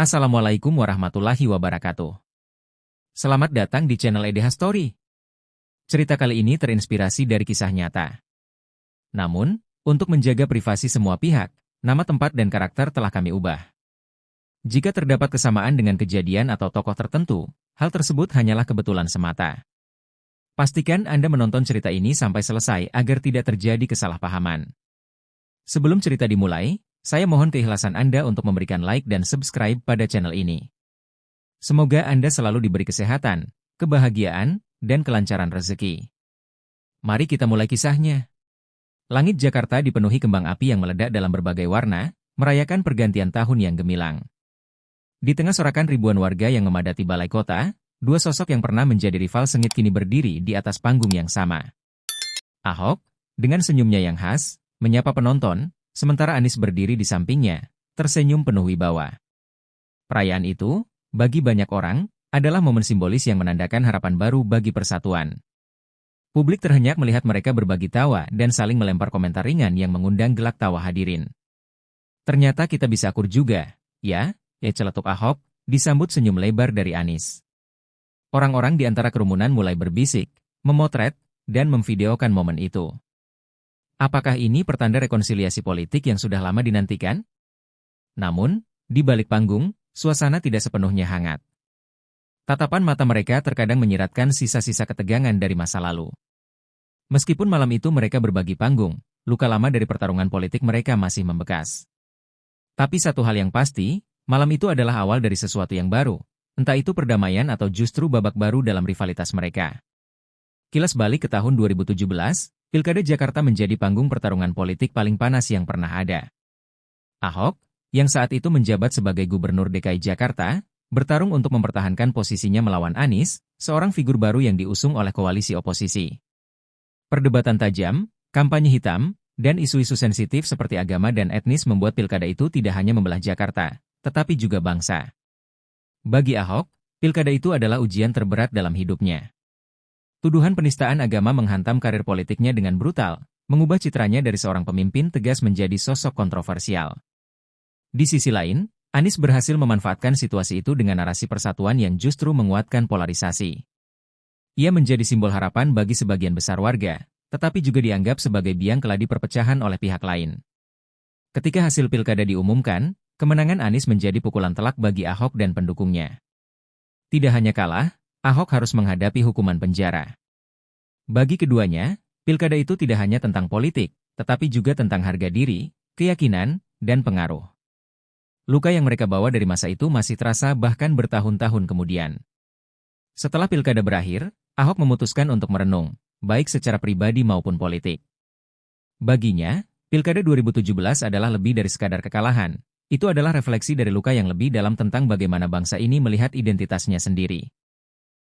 Assalamualaikum warahmatullahi wabarakatuh. Selamat datang di channel EDH Story. Cerita kali ini terinspirasi dari kisah nyata. Namun, untuk menjaga privasi semua pihak, nama tempat dan karakter telah kami ubah. Jika terdapat kesamaan dengan kejadian atau tokoh tertentu, hal tersebut hanyalah kebetulan semata. Pastikan Anda menonton cerita ini sampai selesai agar tidak terjadi kesalahpahaman. Sebelum cerita dimulai, saya mohon keikhlasan Anda untuk memberikan like dan subscribe pada channel ini. Semoga Anda selalu diberi kesehatan, kebahagiaan, dan kelancaran rezeki. Mari kita mulai kisahnya. Langit Jakarta dipenuhi kembang api yang meledak dalam berbagai warna, merayakan pergantian tahun yang gemilang. Di tengah sorakan ribuan warga yang memadati balai kota, dua sosok yang pernah menjadi rival sengit kini berdiri di atas panggung yang sama. Ahok, dengan senyumnya yang khas, menyapa penonton, sementara Anies berdiri di sampingnya, tersenyum penuh wibawa. Perayaan itu, bagi banyak orang, adalah momen simbolis yang menandakan harapan baru bagi persatuan. Publik terhenyak melihat mereka berbagi tawa dan saling melempar komentar ringan yang mengundang gelak tawa hadirin. Ternyata kita bisa akur juga, ya celetuk Ahok, disambut senyum lebar dari Anies. Orang-orang di antara kerumunan mulai berbisik, memotret, dan memvideokan momen itu. Apakah ini pertanda rekonsiliasi politik yang sudah lama dinantikan? Namun, di balik panggung, suasana tidak sepenuhnya hangat. Tatapan mata mereka terkadang menyiratkan sisa-sisa ketegangan dari masa lalu. Meskipun malam itu mereka berbagi panggung, luka lama dari pertarungan politik mereka masih membekas. Tapi satu hal yang pasti, malam itu adalah awal dari sesuatu yang baru, entah itu perdamaian atau justru babak baru dalam rivalitas mereka. Kilas balik ke tahun 2017, Pilkada Jakarta menjadi panggung pertarungan politik paling panas yang pernah ada. Ahok, yang saat itu menjabat sebagai Gubernur DKI Jakarta, bertarung untuk mempertahankan posisinya melawan Anies, seorang figur baru yang diusung oleh koalisi oposisi. Perdebatan tajam, kampanye hitam, dan isu-isu sensitif seperti agama dan etnis membuat pilkada itu tidak hanya membelah Jakarta, tetapi juga bangsa. Bagi Ahok, pilkada itu adalah ujian terberat dalam hidupnya. Tuduhan penistaan agama menghantam karir politiknya dengan brutal, mengubah citranya dari seorang pemimpin tegas menjadi sosok kontroversial. Di sisi lain, Anies berhasil memanfaatkan situasi itu dengan narasi persatuan yang justru menguatkan polarisasi. Ia menjadi simbol harapan bagi sebagian besar warga, tetapi juga dianggap sebagai biang keladi perpecahan oleh pihak lain. Ketika hasil pilkada diumumkan, kemenangan Anies menjadi pukulan telak bagi Ahok dan pendukungnya. Tidak hanya kalah, Ahok harus menghadapi hukuman penjara. Bagi keduanya, pilkada itu tidak hanya tentang politik, tetapi juga tentang harga diri, keyakinan, dan pengaruh. Luka yang mereka bawa dari masa itu masih terasa bahkan bertahun-tahun kemudian. Setelah pilkada berakhir, Ahok memutuskan untuk merenung, baik secara pribadi maupun politik. Baginya, pilkada 2017 adalah lebih dari sekadar kekalahan. Itu adalah refleksi dari luka yang lebih dalam tentang bagaimana bangsa ini melihat identitasnya sendiri.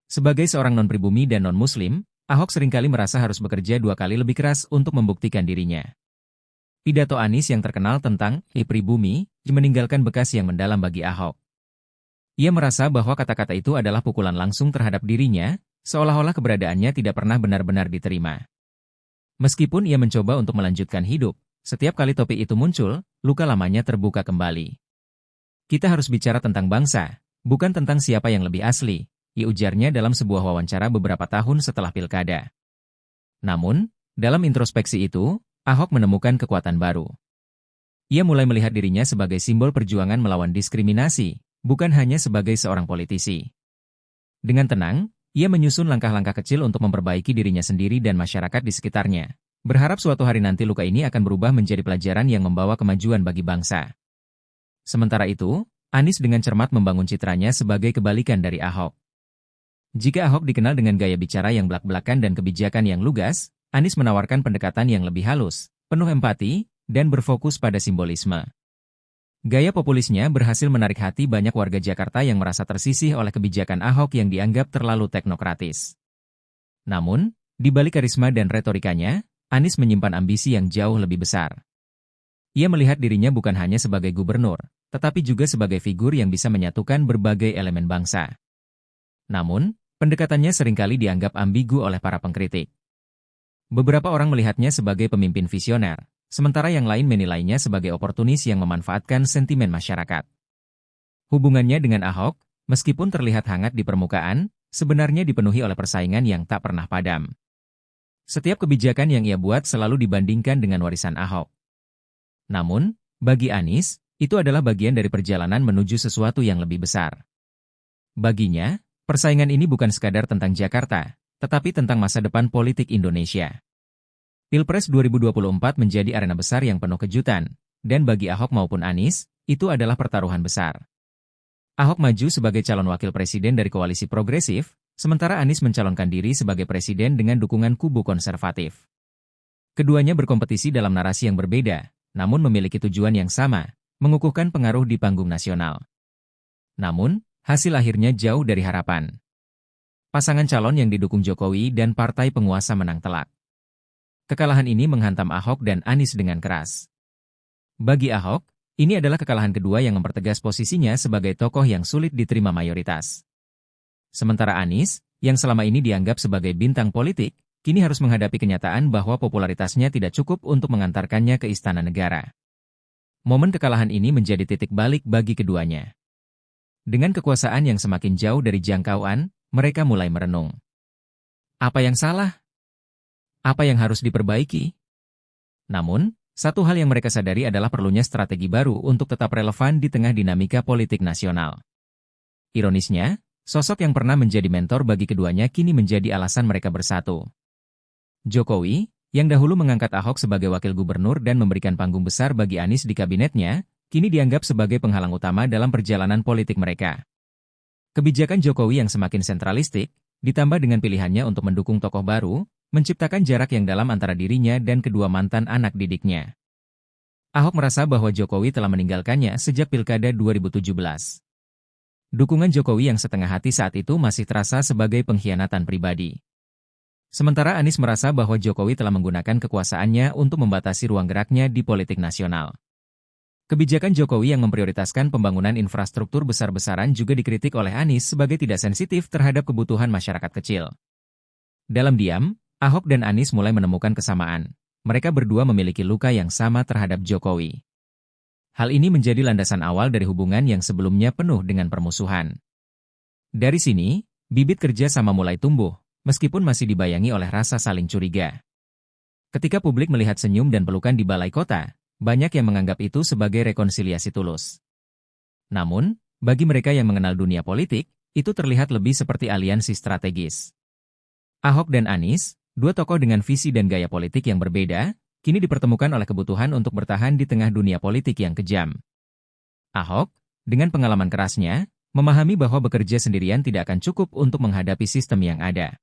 Sebagai seorang non-pribumi dan non-muslim, Ahok seringkali merasa harus bekerja 2 kali lebih keras untuk membuktikan dirinya. Pidato Anies yang terkenal tentang pribumi meninggalkan bekas yang mendalam bagi Ahok. Ia merasa bahwa kata-kata itu adalah pukulan langsung terhadap dirinya, seolah-olah keberadaannya tidak pernah benar-benar diterima. Meskipun ia mencoba untuk melanjutkan hidup, setiap kali topik itu muncul, luka lamanya terbuka kembali. Kita harus bicara tentang bangsa, bukan tentang siapa yang lebih asli, ujarnya dalam sebuah wawancara beberapa tahun setelah pilkada. Namun, dalam introspeksi itu, Ahok menemukan kekuatan baru. Ia mulai melihat dirinya sebagai simbol perjuangan melawan diskriminasi, bukan hanya sebagai seorang politisi. Dengan tenang, ia menyusun langkah-langkah kecil untuk memperbaiki dirinya sendiri dan masyarakat di sekitarnya, berharap suatu hari nanti luka ini akan berubah menjadi pelajaran yang membawa kemajuan bagi bangsa. Sementara itu, Anies dengan cermat membangun citranya sebagai kebalikan dari Ahok. Jika Ahok dikenal dengan gaya bicara yang belak-belakan dan kebijakan yang lugas, Anies menawarkan pendekatan yang lebih halus, penuh empati, dan berfokus pada simbolisme. Gaya populisnya berhasil menarik hati banyak warga Jakarta yang merasa tersisih oleh kebijakan Ahok yang dianggap terlalu teknokratis. Namun, di balik karisma dan retorikanya, Anies menyimpan ambisi yang jauh lebih besar. Ia melihat dirinya bukan hanya sebagai gubernur, tetapi juga sebagai figur yang bisa menyatukan berbagai elemen bangsa. Namun, pendekatannya seringkali dianggap ambigu oleh para pengkritik. Beberapa orang melihatnya sebagai pemimpin visioner, sementara yang lain menilainya sebagai oportunis yang memanfaatkan sentimen masyarakat. Hubungannya dengan Ahok, meskipun terlihat hangat di permukaan, sebenarnya dipenuhi oleh persaingan yang tak pernah padam. Setiap kebijakan yang ia buat selalu dibandingkan dengan warisan Ahok. Namun, bagi Anies, itu adalah bagian dari perjalanan menuju sesuatu yang lebih besar. Baginya, persaingan ini bukan sekadar tentang Jakarta, tetapi tentang masa depan politik Indonesia. Pilpres 2024 menjadi arena besar yang penuh kejutan, dan bagi Ahok maupun Anies, itu adalah pertaruhan besar. Ahok maju sebagai calon wakil presiden dari koalisi progresif, sementara Anies mencalonkan diri sebagai presiden dengan dukungan kubu konservatif. Keduanya berkompetisi dalam narasi yang berbeda, namun memiliki tujuan yang sama, mengukuhkan pengaruh di panggung nasional. Namun, hasil akhirnya jauh dari harapan. Pasangan calon yang didukung Jokowi dan partai penguasa menang telak. Kekalahan ini menghantam Ahok dan Anies dengan keras. Bagi Ahok, ini adalah kekalahan kedua yang mempertegas posisinya sebagai tokoh yang sulit diterima mayoritas. Sementara Anies, yang selama ini dianggap sebagai bintang politik, kini harus menghadapi kenyataan bahwa popularitasnya tidak cukup untuk mengantarkannya ke istana negara. Momen kekalahan ini menjadi titik balik bagi keduanya. Dengan kekuasaan yang semakin jauh dari jangkauan, mereka mulai merenung. Apa yang salah? Apa yang harus diperbaiki? Namun, satu hal yang mereka sadari adalah perlunya strategi baru untuk tetap relevan di tengah dinamika politik nasional. Ironisnya, sosok yang pernah menjadi mentor bagi keduanya kini menjadi alasan mereka bersatu. Jokowi, yang dahulu mengangkat Ahok sebagai wakil gubernur dan memberikan panggung besar bagi Anies di kabinetnya, kini dianggap sebagai penghalang utama dalam perjalanan politik mereka. Kebijakan Jokowi yang semakin sentralistik, ditambah dengan pilihannya untuk mendukung tokoh baru, menciptakan jarak yang dalam antara dirinya dan kedua mantan anak didiknya. Ahok merasa bahwa Jokowi telah meninggalkannya sejak Pilkada 2017. Dukungan Jokowi yang setengah hati saat itu masih terasa sebagai pengkhianatan pribadi. Sementara Anies merasa bahwa Jokowi telah menggunakan kekuasaannya untuk membatasi ruang geraknya di politik nasional. Kebijakan Jokowi yang memprioritaskan pembangunan infrastruktur besar-besaran juga dikritik oleh Anies sebagai tidak sensitif terhadap kebutuhan masyarakat kecil. Dalam diam, Ahok dan Anies mulai menemukan kesamaan. Mereka berdua memiliki luka yang sama terhadap Jokowi. Hal ini menjadi landasan awal dari hubungan yang sebelumnya penuh dengan permusuhan. Dari sini, bibit kerja sama mulai tumbuh, meskipun masih dibayangi oleh rasa saling curiga. Ketika publik melihat senyum dan pelukan di balai kota, banyak yang menganggap itu sebagai rekonsiliasi tulus. Namun, bagi mereka yang mengenal dunia politik, itu terlihat lebih seperti aliansi strategis. Ahok dan Anies, dua tokoh dengan visi dan gaya politik yang berbeda, kini dipertemukan oleh kebutuhan untuk bertahan di tengah dunia politik yang kejam. Ahok, dengan pengalaman kerasnya, memahami bahwa bekerja sendirian tidak akan cukup untuk menghadapi sistem yang ada.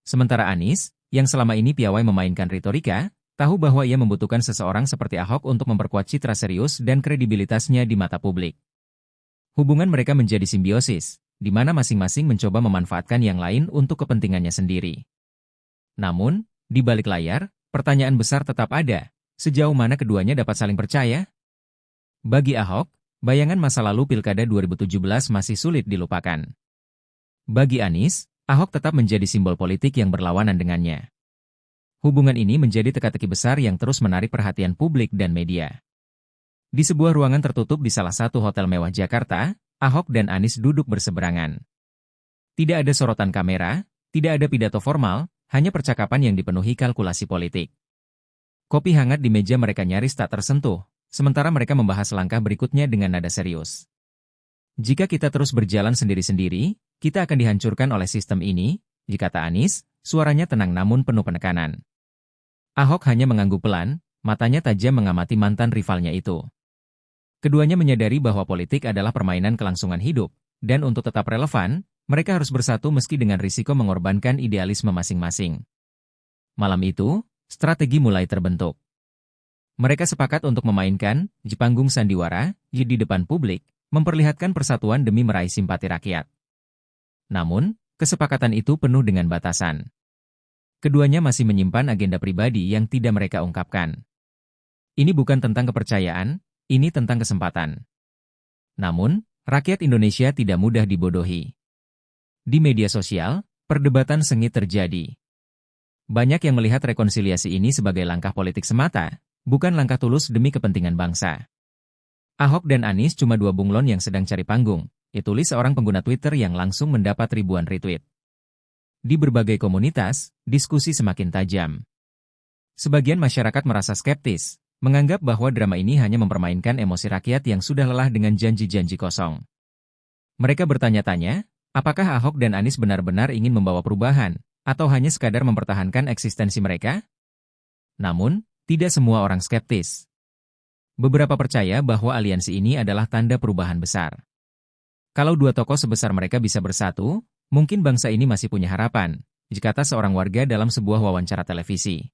Sementara Anies, yang selama ini piawai memainkan retorika, tahu bahwa ia membutuhkan seseorang seperti Ahok untuk memperkuat citra serius dan kredibilitasnya di mata publik. Hubungan mereka menjadi simbiosis, di mana masing-masing mencoba memanfaatkan yang lain untuk kepentingannya sendiri. Namun, di balik layar, pertanyaan besar tetap ada, sejauh mana keduanya dapat saling percaya? Bagi Ahok, bayangan masa lalu Pilkada 2017 masih sulit dilupakan. Bagi Anies, Ahok tetap menjadi simbol politik yang berlawanan dengannya. Hubungan ini menjadi teka-teki besar yang terus menarik perhatian publik dan media. Di sebuah ruangan tertutup di salah satu hotel mewah Jakarta, Ahok dan Anies duduk berseberangan. Tidak ada sorotan kamera, tidak ada pidato formal, hanya percakapan yang dipenuhi kalkulasi politik. Kopi hangat di meja mereka nyaris tak tersentuh, sementara mereka membahas langkah berikutnya dengan nada serius. Jika kita terus berjalan sendiri-sendiri, kita akan dihancurkan oleh sistem ini, kata Anies, suaranya tenang namun penuh penekanan. Ahok hanya mengangguk pelan, matanya tajam mengamati mantan rivalnya itu. Keduanya menyadari bahwa politik adalah permainan kelangsungan hidup, dan untuk tetap relevan, mereka harus bersatu meski dengan risiko mengorbankan idealisme masing-masing. Malam itu, strategi mulai terbentuk. Mereka sepakat untuk memainkan di panggung sandiwara di depan publik, memperlihatkan persatuan demi meraih simpati rakyat. Namun, kesepakatan itu penuh dengan batasan. Keduanya masih menyimpan agenda pribadi yang tidak mereka ungkapkan. Ini bukan tentang kepercayaan, ini tentang kesempatan. Namun, rakyat Indonesia tidak mudah dibodohi. Di media sosial, perdebatan sengit terjadi. Banyak yang melihat rekonsiliasi ini sebagai langkah politik semata, bukan langkah tulus demi kepentingan bangsa. Ahok dan Anies cuma dua bunglon yang sedang cari panggung, tulis seorang pengguna Twitter yang langsung mendapat ribuan retweet. Di berbagai komunitas, diskusi semakin tajam. Sebagian masyarakat merasa skeptis, menganggap bahwa drama ini hanya mempermainkan emosi rakyat yang sudah lelah dengan janji-janji kosong. Mereka bertanya-tanya, apakah Ahok dan Anies benar-benar ingin membawa perubahan, atau hanya sekadar mempertahankan eksistensi mereka? Namun, tidak semua orang skeptis. Beberapa percaya bahwa aliansi ini adalah tanda perubahan besar. Kalau dua tokoh sebesar mereka bisa bersatu, mungkin bangsa ini masih punya harapan, kata seorang warga dalam sebuah wawancara televisi.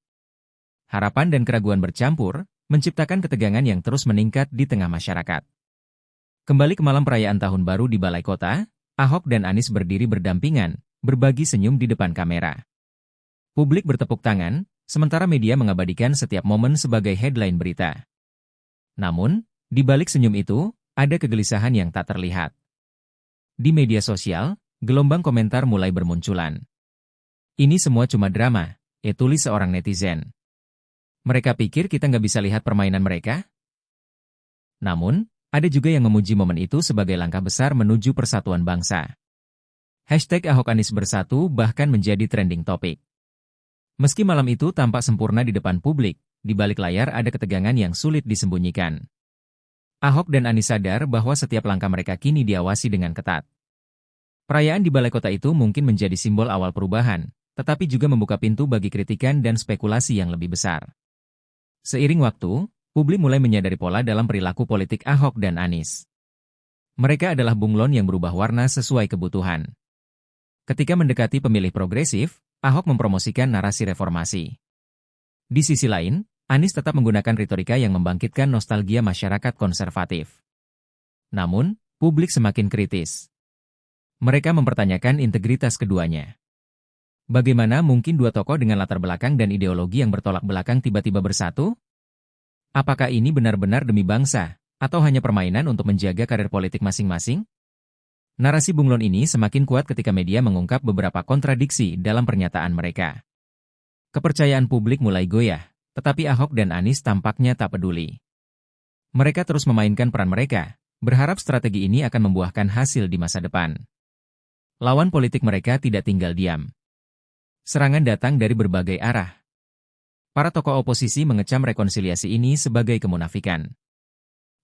Harapan dan keraguan bercampur, menciptakan ketegangan yang terus meningkat di tengah masyarakat. Kembali ke malam perayaan Tahun Baru di Balai Kota, Ahok dan Anies berdiri berdampingan, berbagi senyum di depan kamera. Publik bertepuk tangan, sementara media mengabadikan setiap momen sebagai headline berita. Namun, di balik senyum itu, ada kegelisahan yang tak terlihat. Di media sosial, gelombang komentar mulai bermunculan. Ini semua cuma drama, tulis seorang netizen. Mereka pikir kita nggak bisa lihat permainan mereka? Namun, ada juga yang memuji momen itu sebagai langkah besar menuju persatuan bangsa. Hashtag Ahok Anies bersatu bahkan menjadi trending topik. Meski malam itu tampak sempurna di depan publik, di balik layar ada ketegangan yang sulit disembunyikan. Ahok dan Anies sadar bahwa setiap langkah mereka kini diawasi dengan ketat. Perayaan di Balai Kota itu mungkin menjadi simbol awal perubahan, tetapi juga membuka pintu bagi kritikan dan spekulasi yang lebih besar. Seiring waktu, publik mulai menyadari pola dalam perilaku politik Ahok dan Anies. Mereka adalah bunglon yang berubah warna sesuai kebutuhan. Ketika mendekati pemilih progresif, Ahok mempromosikan narasi reformasi. Di sisi lain, Anies tetap menggunakan retorika yang membangkitkan nostalgia masyarakat konservatif. Namun, publik semakin kritis. Mereka mempertanyakan integritas keduanya. Bagaimana mungkin dua tokoh dengan latar belakang dan ideologi yang bertolak belakang tiba-tiba bersatu? Apakah ini benar-benar demi bangsa, atau hanya permainan untuk menjaga karir politik masing-masing? Narasi bunglon ini semakin kuat ketika media mengungkap beberapa kontradiksi dalam pernyataan mereka. Kepercayaan publik mulai goyah, tetapi Ahok dan Anies tampaknya tak peduli. Mereka terus memainkan peran mereka, berharap strategi ini akan membuahkan hasil di masa depan. Lawan politik mereka tidak tinggal diam. Serangan datang dari berbagai arah. Para tokoh oposisi mengecam rekonsiliasi ini sebagai kemunafikan.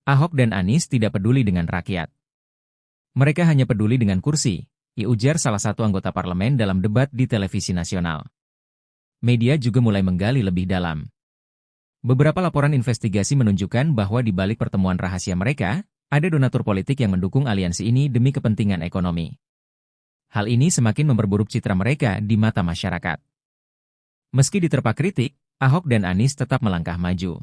Ahok dan Anies tidak peduli dengan rakyat. Mereka hanya peduli dengan kursi, ujar salah satu anggota parlemen dalam debat di televisi nasional. Media juga mulai menggali lebih dalam. Beberapa laporan investigasi menunjukkan bahwa di balik pertemuan rahasia mereka, ada donatur politik yang mendukung aliansi ini demi kepentingan ekonomi. Hal ini semakin memperburuk citra mereka di mata masyarakat. Meski diterpa kritik, Ahok dan Anies tetap melangkah maju.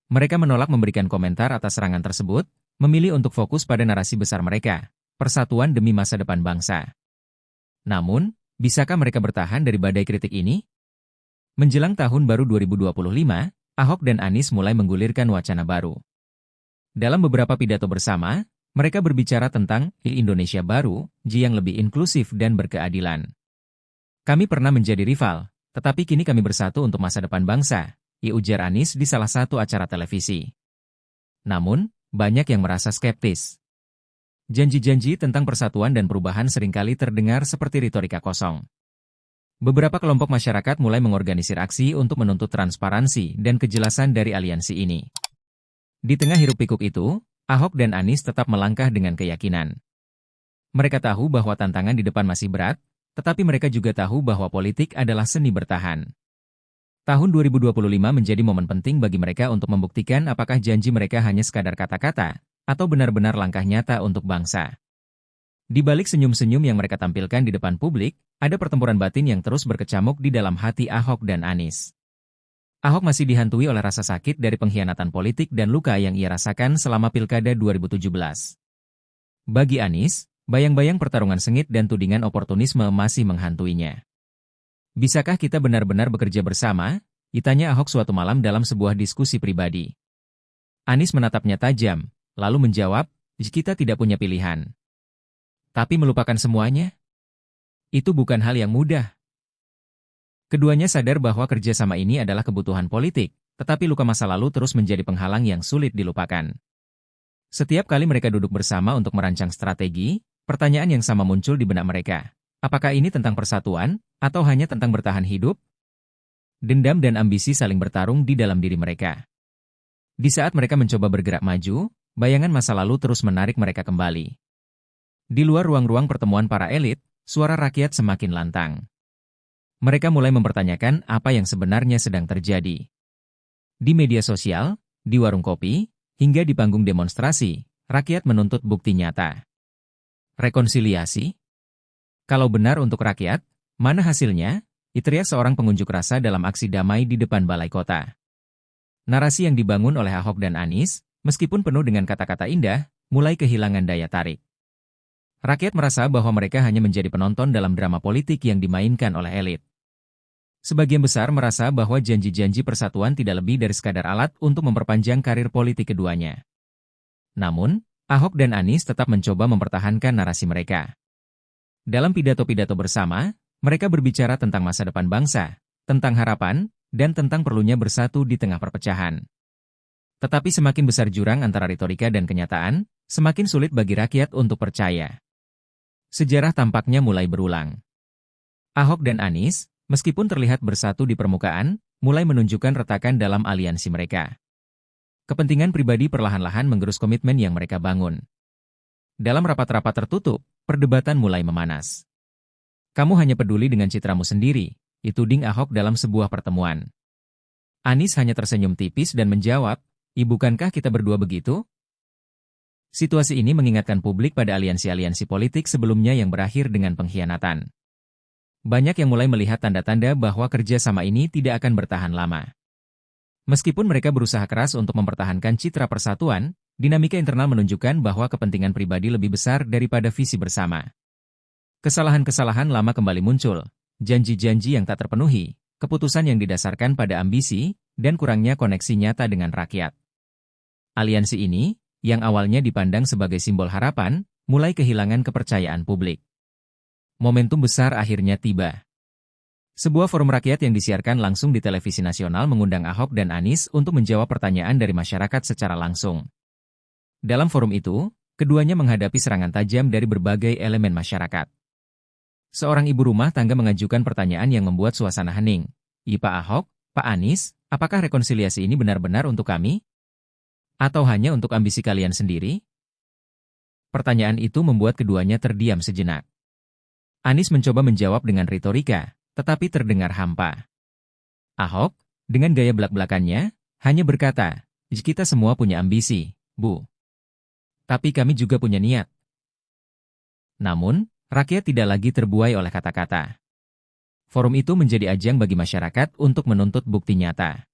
Mereka menolak memberikan komentar atas serangan tersebut, memilih untuk fokus pada narasi besar mereka, persatuan demi masa depan bangsa. Namun, bisakah mereka bertahan dari badai kritik ini? Menjelang tahun baru 2025, Ahok dan Anies mulai menggulirkan wacana baru. Dalam beberapa pidato bersama, mereka berbicara tentang Indonesia baru, yang lebih inklusif dan berkeadilan. Kami pernah menjadi rival, tetapi kini kami bersatu untuk masa depan bangsa, ujar Anies di salah satu acara televisi. Namun, banyak yang merasa skeptis. Janji-janji tentang persatuan dan perubahan seringkali terdengar seperti retorika kosong. Beberapa kelompok masyarakat mulai mengorganisir aksi untuk menuntut transparansi dan kejelasan dari aliansi ini. Di tengah hiruk-pikuk itu, Ahok dan Anies tetap melangkah dengan keyakinan. Mereka tahu bahwa tantangan di depan masih berat, tetapi mereka juga tahu bahwa politik adalah seni bertahan. Tahun 2025 menjadi momen penting bagi mereka untuk membuktikan apakah janji mereka hanya sekadar kata-kata, atau benar-benar langkah nyata untuk bangsa. Di balik senyum-senyum yang mereka tampilkan di depan publik, ada pertempuran batin yang terus berkecamuk di dalam hati Ahok dan Anies. Ahok masih dihantui oleh rasa sakit dari pengkhianatan politik dan luka yang ia rasakan selama Pilkada 2017. Bagi Anies, bayang-bayang pertarungan sengit dan tudingan oportunisme masih menghantuinya. Bisakah kita benar-benar bekerja bersama? Ditanya Ahok suatu malam dalam sebuah diskusi pribadi. Anies menatapnya tajam, lalu menjawab, kita tidak punya pilihan. Tapi melupakan semuanya? Itu bukan hal yang mudah. Keduanya sadar bahwa kerjasama ini adalah kebutuhan politik, tetapi luka masa lalu terus menjadi penghalang yang sulit dilupakan. Setiap kali mereka duduk bersama untuk merancang strategi, pertanyaan yang sama muncul di benak mereka. Apakah ini tentang persatuan, atau hanya tentang bertahan hidup? Dendam dan ambisi saling bertarung di dalam diri mereka. Di saat mereka mencoba bergerak maju, bayangan masa lalu terus menarik mereka kembali. Di luar ruang-ruang pertemuan para elit, suara rakyat semakin lantang. Mereka mulai mempertanyakan apa yang sebenarnya sedang terjadi. Di media sosial, di warung kopi, hingga di panggung demonstrasi, rakyat menuntut bukti nyata. Rekonsiliasi? Kalau benar untuk rakyat, mana hasilnya? Teriak seorang pengunjuk rasa dalam aksi damai di depan balai kota. Narasi yang dibangun oleh Ahok dan Anies, meskipun penuh dengan kata-kata indah, mulai kehilangan daya tarik. Rakyat merasa bahwa mereka hanya menjadi penonton dalam drama politik yang dimainkan oleh elit. Sebagian besar merasa bahwa janji-janji persatuan tidak lebih dari sekadar alat untuk memperpanjang karir politik keduanya. Namun, Ahok dan Anies tetap mencoba mempertahankan narasi mereka. Dalam pidato-pidato bersama, mereka berbicara tentang masa depan bangsa, tentang harapan, dan tentang perlunya bersatu di tengah perpecahan. Tetapi semakin besar jurang antara retorika dan kenyataan, semakin sulit bagi rakyat untuk percaya. Sejarah tampaknya mulai berulang. Ahok dan Anies, meskipun terlihat bersatu di permukaan, mulai menunjukkan retakan dalam aliansi mereka. Kepentingan pribadi perlahan-lahan menggerus komitmen yang mereka bangun. Dalam rapat-rapat tertutup, perdebatan mulai memanas. Kamu hanya peduli dengan citramu sendiri, dituding Ahok dalam sebuah pertemuan. Anies hanya tersenyum tipis dan menjawab, bukankah kita berdua begitu? Situasi ini mengingatkan publik pada aliansi-aliansi politik sebelumnya yang berakhir dengan pengkhianatan. Banyak yang mulai melihat tanda-tanda bahwa kerjasama ini tidak akan bertahan lama. Meskipun mereka berusaha keras untuk mempertahankan citra persatuan, dinamika internal menunjukkan bahwa kepentingan pribadi lebih besar daripada visi bersama. Kesalahan-kesalahan lama kembali muncul, janji-janji yang tak terpenuhi, keputusan yang didasarkan pada ambisi, dan kurangnya koneksi nyata dengan rakyat. Aliansi ini, yang awalnya dipandang sebagai simbol harapan, mulai kehilangan kepercayaan publik. Momentum besar akhirnya tiba. Sebuah forum rakyat yang disiarkan langsung di televisi nasional mengundang Ahok dan Anies untuk menjawab pertanyaan dari masyarakat secara langsung. Dalam forum itu, keduanya menghadapi serangan tajam dari berbagai elemen masyarakat. Seorang ibu rumah tangga mengajukan pertanyaan yang membuat suasana hening. Pak Ahok, Pak Anies, apakah rekonsiliasi ini benar-benar untuk kami? Atau hanya untuk ambisi kalian sendiri? Pertanyaan itu membuat keduanya terdiam sejenak. Anies mencoba menjawab dengan retorika, tetapi terdengar hampa. Ahok, dengan gaya belak-belakannya, hanya berkata, kita semua punya ambisi, Bu. Tapi kami juga punya niat. Namun, rakyat tidak lagi terbuai oleh kata-kata. Forum itu menjadi ajang bagi masyarakat untuk menuntut bukti nyata.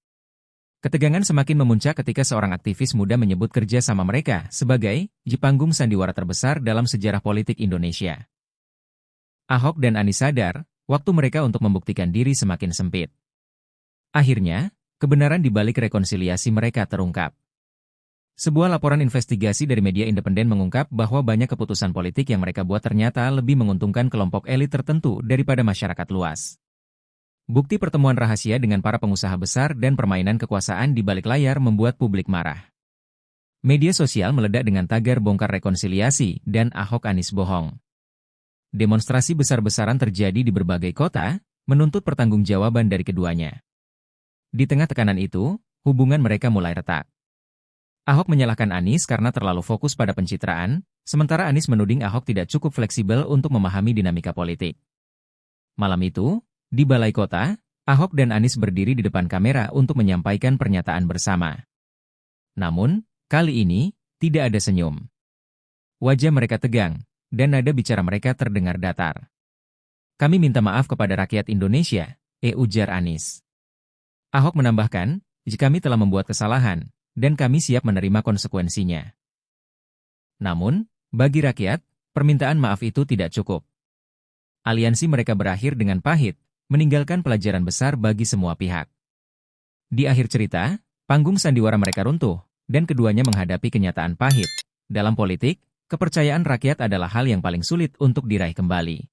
Ketegangan semakin memuncak ketika seorang aktivis muda menyebut kerja sama mereka sebagai panggung sandiwara terbesar dalam sejarah politik Indonesia. Ahok dan Anies sadar, waktu mereka untuk membuktikan diri semakin sempit. Akhirnya, kebenaran di balik rekonsiliasi mereka terungkap. Sebuah laporan investigasi dari media independen mengungkap bahwa banyak keputusan politik yang mereka buat ternyata lebih menguntungkan kelompok elit tertentu daripada masyarakat luas. Bukti pertemuan rahasia dengan para pengusaha besar dan permainan kekuasaan di balik layar membuat publik marah. Media sosial meledak dengan tagar bongkar rekonsiliasi dan Ahok Anies bohong. Demonstrasi besar-besaran terjadi di berbagai kota, menuntut pertanggungjawaban dari keduanya. Di tengah tekanan itu, hubungan mereka mulai retak. Ahok menyalahkan Anies karena terlalu fokus pada pencitraan, sementara Anies menuding Ahok tidak cukup fleksibel untuk memahami dinamika politik. Malam itu, di balai kota, Ahok dan Anies berdiri di depan kamera untuk menyampaikan pernyataan bersama. Namun, kali ini, tidak ada senyum. Wajah mereka tegang, dan nada bicara mereka terdengar datar. Kami minta maaf kepada rakyat Indonesia, ujar Anies. Ahok menambahkan, kami telah membuat kesalahan, dan kami siap menerima konsekuensinya. Namun, bagi rakyat, permintaan maaf itu tidak cukup. Aliansi mereka berakhir dengan pahit, meninggalkan pelajaran besar bagi semua pihak. Di akhir cerita, panggung sandiwara mereka runtuh, dan keduanya menghadapi kenyataan pahit. Dalam politik, kepercayaan rakyat adalah hal yang paling sulit untuk diraih kembali.